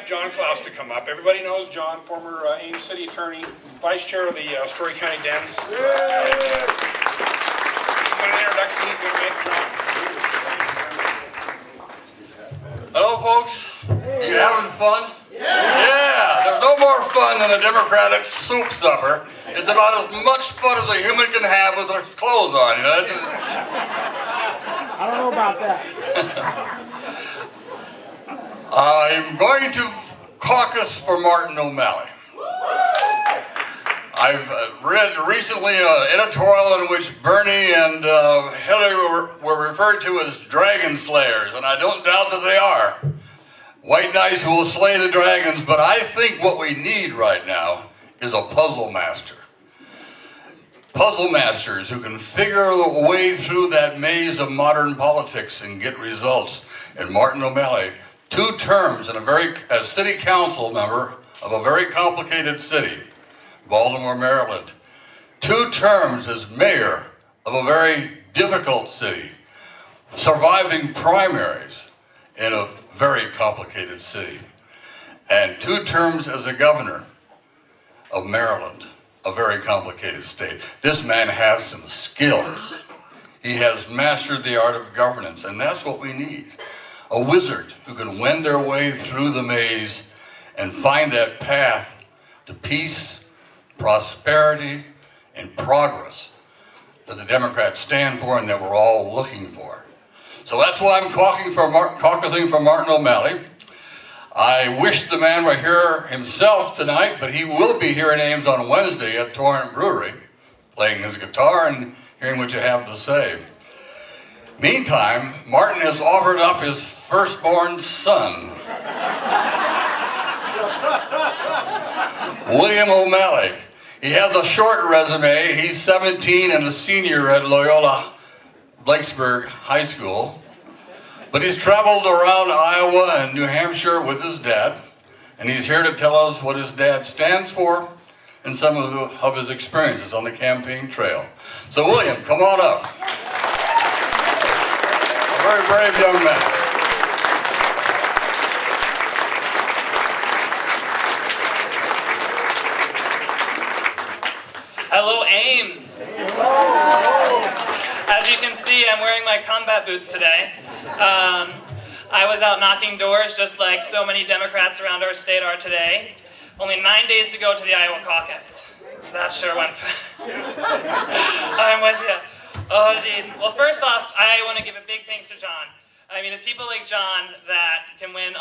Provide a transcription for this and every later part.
ask John Klaus to come up. Everybody knows John, former Ames City Attorney, Vice Chair of the Story County Dems. Hello, folks. You having fun? Yeah. There's no more fun than a Democratic soup supper. It's about as much fun as a human can have with their clothes on. You know? I don't know about that. I'm going to caucus for Martin O'Malley. I've read recently an editorial in which Bernie and Hillary were referred to as dragon slayers, and I don't doubt that they are. White knights who will slay the dragons, but I think what we need right now is a puzzle master. Puzzle masters who can figure a way through that maze of modern politics and get results. And Martin O'Malley, 2 terms in as city council member of a very complicated city, Baltimore, Maryland. 2 terms as mayor of a very difficult city, surviving primaries in a very complicated city. And 2 terms as a governor of Maryland, a very complicated state. This man has some skills. He has mastered the art of governance, and that's what we need. A wizard who can wend their way through the maze and find that path to peace, prosperity, and progress that the Democrats stand for and that we're all looking for. So that's why I'm caucusing for Martin O'Malley. I wish the man were here himself tonight, but he will be here in Ames on Wednesday at Torrent Brewery, playing his guitar and hearing what you have to say. Meantime, Martin has offered up his firstborn son, William O'Malley. He has a short resume. He's 17 and a senior at Loyola Blacksburg High School. But he's traveled around Iowa and New Hampshire with his dad, and he's here to tell us what his dad stands for and some of his experiences on the campaign trail. So William, come on up. A very brave young man. Hello, Ames. As you can see, I'm wearing my combat boots today. I was out knocking doors just like so many Democrats around our state are today. Only 9 days to go to the Iowa caucus. That sure went I'm with you. Oh, geez. Well, first off, I want to give a big thanks to John. I mean, it's people like John that can win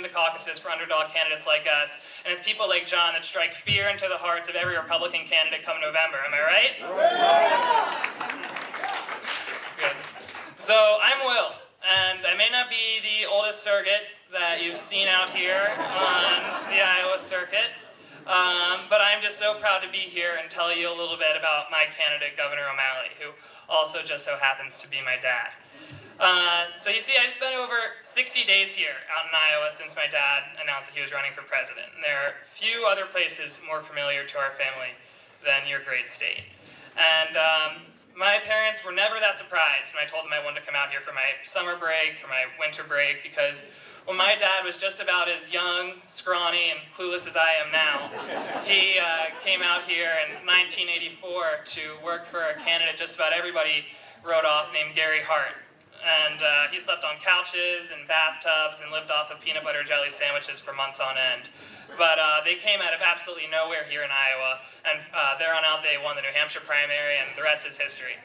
the caucuses for underdog candidates like us, and it's people like John that strike fear into the hearts of every Republican candidate come November. Am I right? Good. So I'm Will, and I may not be the oldest surrogate that you've seen out here on the Iowa circuit, but I'm just so proud to be here and tell you a little bit about my candidate, Governor O'Malley, who also just so happens to be my dad. So you see, I've spent over 60 days here out in Iowa since my dad announced that he was running for president. And there are few other places more familiar to our family than your great state. And my parents were never that surprised when I told them I wanted to come out here for my summer break, for my winter break, because when my dad was just about as young, scrawny, and clueless as I am now, he came out here in 1984 to work for a candidate just about everybody wrote off named Gary Hart. And he slept on couches and bathtubs and lived off of peanut butter jelly sandwiches for months on end. But they came out of absolutely nowhere here in Iowa, and there on out they won the New Hampshire primary, and the rest is history.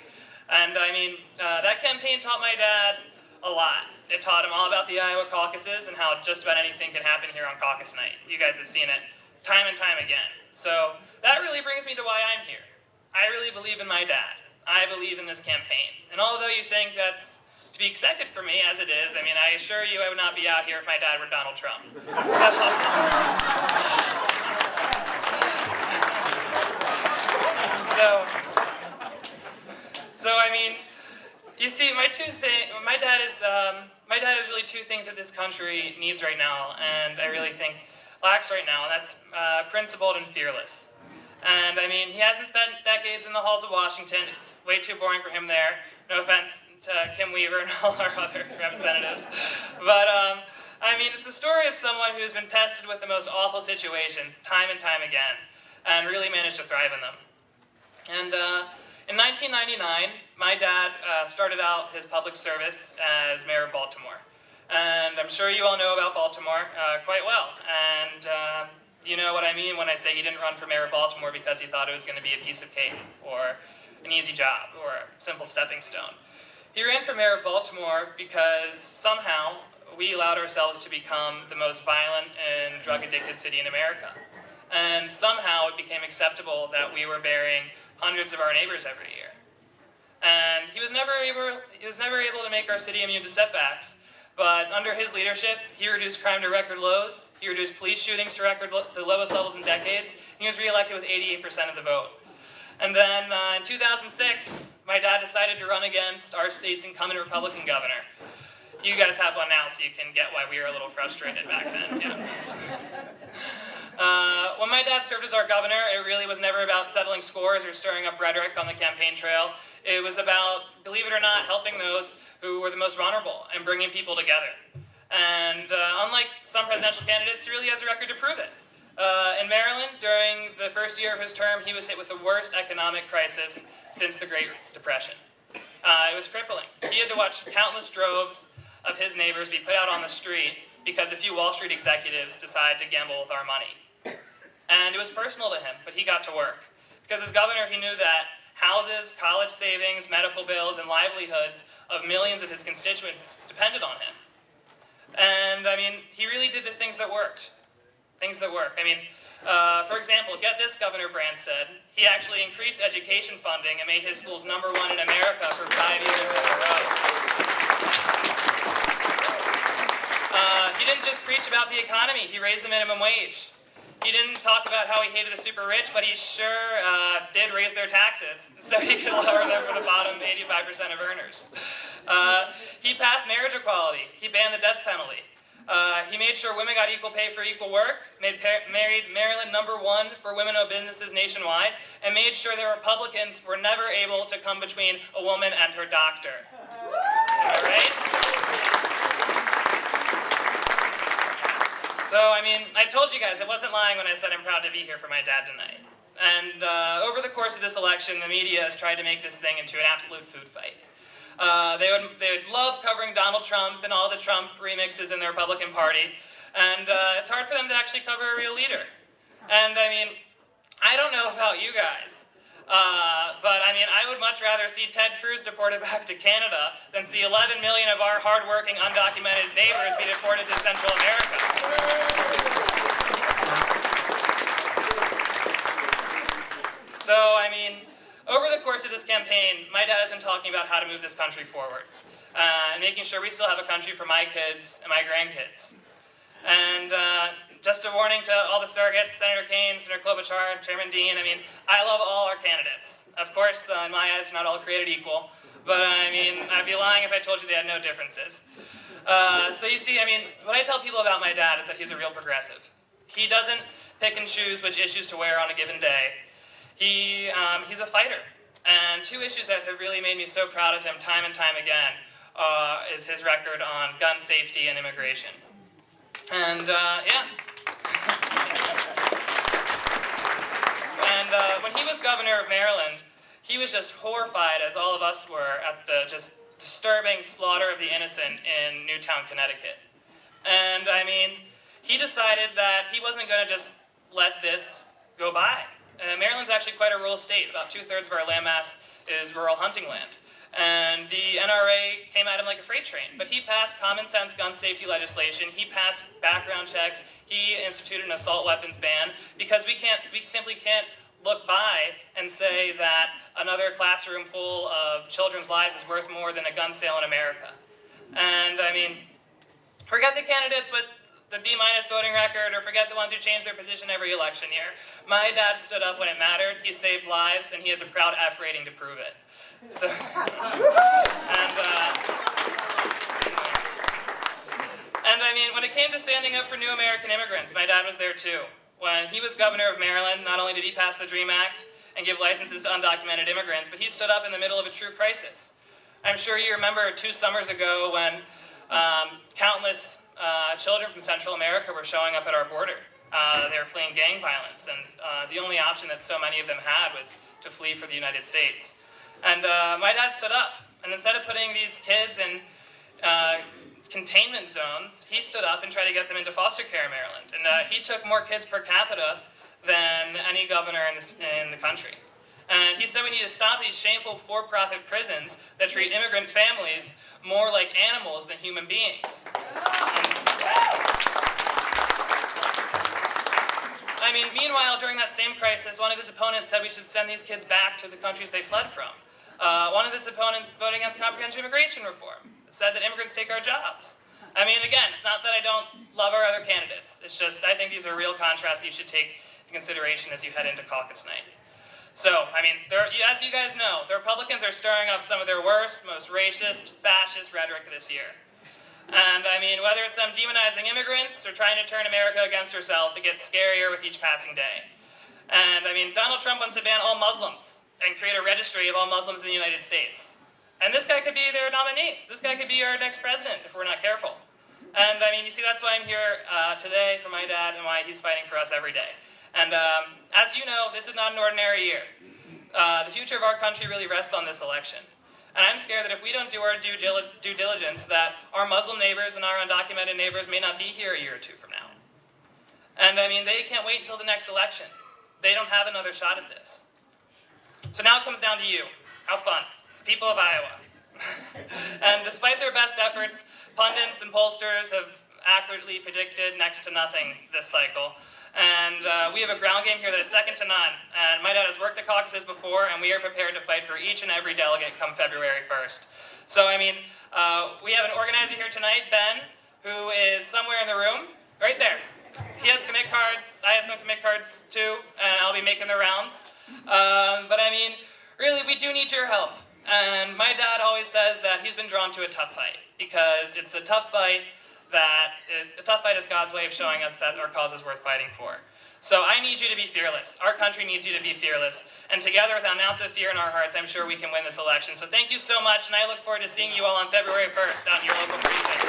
And I mean, that campaign taught my dad a lot. It taught him all about the Iowa caucuses and how just about anything can happen here on caucus night. You guys have seen it time and time again. So that really brings me to why I'm here. I really believe in my dad. I believe in this campaign. And although you think that's to be expected for me, as it is, I mean, I assure you I would not be out here if my dad were Donald Trump. So I mean, you see, my dad is really 2 things that this country needs right now, and I really think lacks right now, and that's principled and fearless. And I mean, he hasn't spent decades in the halls of Washington. It's way too boring for him there. No offense to Kim Weaver and all our other representatives. But I mean, it's a story of someone who's been tested with the most awful situations time and time again, and really managed to thrive in them. And in 1999, my dad started out his public service as mayor of Baltimore. And I'm sure you all know about Baltimore quite well. And you know what I mean when I say he didn't run for mayor of Baltimore because he thought it was going to be a piece of cake, or an easy job, or a simple stepping stone. He ran for mayor of Baltimore because somehow we allowed ourselves to become the most violent and drug-addicted city in America. And somehow it became acceptable that we were burying hundreds of our neighbors every year. And he was never able to make our city immune to setbacks, but under his leadership, he reduced crime to record lows, he reduced police shootings to the lowest levels in decades, and he was reelected with 88% of the vote. And then in 2006, my dad decided to run against our state's incumbent Republican governor. You guys have one now, so you can get why we were a little frustrated back then. Yeah. When my dad served as our governor, it really was never about settling scores or stirring up rhetoric on the campaign trail. It was about, believe it or not, helping those who were the most vulnerable and bringing people together. And unlike some presidential candidates, he really has a record to prove it. In Maryland, during the first year of his term, he was hit with the worst economic crisis since the Great Depression. It was crippling. He had to watch countless droves of his neighbors be put out on the street because a few Wall Street executives decided to gamble with our money. And it was personal to him, but he got to work. Because as governor, he knew that houses, college savings, medical bills, and livelihoods of millions of his constituents depended on him. And, I mean, he really did the things that worked. Things that work. I mean, for example, get this, Governor Branstad. He actually increased education funding and made his schools #1 in America for 5 years in a row. He didn't just preach about the economy. He raised the minimum wage. He didn't talk about how he hated the super rich, but he sure did raise their taxes so he could lower them for the bottom 85% of earners. He passed marriage equality. He banned the death penalty. He made sure women got equal pay for equal work, made Maryland #1 for women-owned businesses nationwide, and made sure that Republicans were never able to come between a woman and her doctor. Am I right? So, I mean, I told you guys, I wasn't lying when I said I'm proud to be here for my dad tonight. And over the course of this election, the media has tried to make this thing into an absolute food fight. They would love covering Donald Trump and all the Trump remixes in the Republican Party. And it's hard for them to actually cover a real leader. And, I mean, I don't know about you guys, but, I mean, I would much rather see Ted Cruz deported back to Canada than see 11 million of our hardworking, undocumented neighbors be deported to Central America. So, I mean, over the course of this campaign, my dad has been talking about how to move this country forward, and making sure we still have a country for my kids and my grandkids. And just a warning to all the surrogates, Senator Kane, Senator Klobuchar, Chairman Dean, I mean, I love all our candidates. Of course, in my eyes, they're not all created equal, but I mean, I'd be lying if I told you they had no differences. So you see, I mean, what I tell people about my dad is that he's a real progressive. He doesn't pick and choose which issues to wear on a given day. He's a fighter. And two issues that have really made me so proud of him time and time again is his record on gun safety and immigration. And, yeah. And when he was governor of Maryland, he was just horrified, as all of us were, at the just disturbing slaughter of the innocent in Newtown, Connecticut. And, I mean, he decided that he wasn't going to just let this go by. Maryland's actually quite a rural state. About 2/3 of our landmass is rural hunting land. And the NRA came at him like a freight train. But he passed common sense gun safety legislation. He passed background checks. He instituted an assault weapons ban because we simply can't look by and say that another classroom full of children's lives is worth more than a gun sale in America. And I mean, forget the candidates with the D- voting record, or forget the ones who change their position every election year. My dad stood up when it mattered. He saved lives, and he has a proud F rating to prove it. So, and I mean, when it came to standing up for new American immigrants, my dad was there too. When he was governor of Maryland, not only did he pass the DREAM Act and give licenses to undocumented immigrants, but he stood up in the middle of a true crisis. I'm sure you remember 2 summers ago when countless children from Central America were showing up at our border. They were fleeing gang violence, and the only option that so many of them had was to flee for the United States. And my dad stood up, and instead of putting these kids in containment zones, he stood up and tried to get them into foster care in Maryland. And he took more kids per capita than any governor in the country. And he said we need to stop these shameful for-profit prisons that treat immigrant families more like animals than human beings. I mean, meanwhile, during that same crisis, one of his opponents said we should send these kids back to the countries they fled from. One of his opponents voted against comprehensive immigration reform. Said that immigrants take our jobs. I mean, again, it's not that I don't love our other candidates. It's just I think these are real contrasts you should take into consideration as you head into caucus night. So, I mean, as you guys know, the Republicans are stirring up some of their worst, most racist, fascist rhetoric this year. And, I mean, whether it's them demonizing immigrants or trying to turn America against herself, it gets scarier with each passing day. And, I mean, Donald Trump wants to ban all Muslims and create a registry of all Muslims in the United States. And this guy could be their nominee. This guy could be our next president if we're not careful. And, I mean, you see, that's why I'm here today for my dad and why he's fighting for us every day. And as you know, this is not an ordinary year. The future of our country really rests on this election. And I'm scared that if we don't do our due diligence, that our Muslim neighbors and our undocumented neighbors may not be here a year or two from now. And I mean, they can't wait until the next election. They don't have another shot at this. So now it comes down to you. How fun. People of Iowa. And despite their best efforts, pundits and pollsters have accurately predicted next to nothing this cycle. And we have a ground game here that is second to none. And my dad has worked the caucuses before, and we are prepared to fight for each and every delegate come February 1st. So, I mean, we have an organizer here tonight, Ben, who is somewhere in the room, right there. He has commit cards. I have some commit cards, too, and I'll be making the rounds. But, I mean, really, we do need your help. And my dad always says that he's been drawn to a tough fight, because it's a tough fight is God's way of showing us that our cause is worth fighting for. So I need you to be fearless. Our country needs you to be fearless. And together, with an ounce of fear in our hearts, I'm sure we can win this election. So thank you so much, and I look forward to seeing you all on February 1st out in your local precinct.